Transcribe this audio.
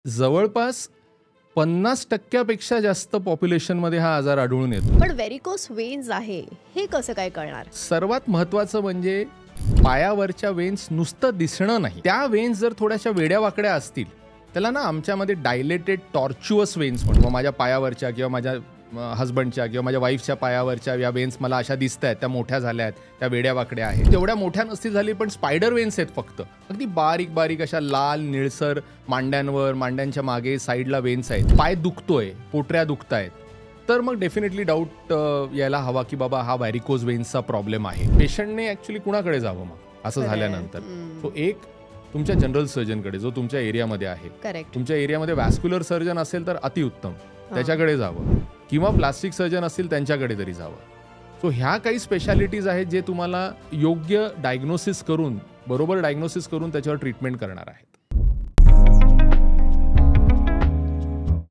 जवळपास 50% पेक्षा जास्त पॉप्युलेशनमध्ये हा आजार आढळून येतो. पण व्हेरिकोस वेन्स आहे हे कसं काय कळणार? सर्वात महत्त्वाचं म्हणजे पायावरच्या वेन्स नुसतं दिसणं नाही, त्या वेन्स जर थोड्याशा वेड्यावाकड्या असतील, त्याला ना आमच्यामध्ये डायलेटेड टॉर्च्युअस वेन्स म्हणतो. माझ्या पायावरच्या किंवा माझ्या हस्बंडच्या किंवा माझ्या वाईफच्या पायावरच्या या वेन्स मला अशा दिसत आहेत, त्या मोठ्या झाल्या आहेत, त्या वेड्यावाकड्या आहेत. तेवढ्या मोठ्या नसती झाली, पण स्पायडर वेन्स आहेत फक्त. अगदी बारीक बारीक अशा लाल निळसर मांड्यांवर, मांड्यांच्या मागे साईडला वेन्स आहेत. पाय दुखतोय, पोटऱ्या दुखतायत, तर मग डेफिनेटली डाऊट यायला हवा की बाबा हा व्हॅरिकोज वेन्सचा प्रॉब्लेम आहे. पेशंटने ॲक्च्युली कुणाकडे जावं मग असं झाल्यानंतर? तो एक तुमच्या जनरल सर्जनकडे, जो तुमच्या एरियामध्ये आहे. करेक्ट. तुमच्या एरियामध्ये वॅस्क्युलर सर्जन असेल तर अतिउत्तम, त्याच्याकडे जावं, किंवा प्लास्टिक सर्जन असतील त्यांच्याकडे तरी जावं. सो ह्या काही स्पेशालिटीज आहेत जे तुम्हाला योग्य डायग्नोसिस करून, बरोबर डायग्नोसिस करून त्याच्यावर ट्रीटमेंट करणार आहेत.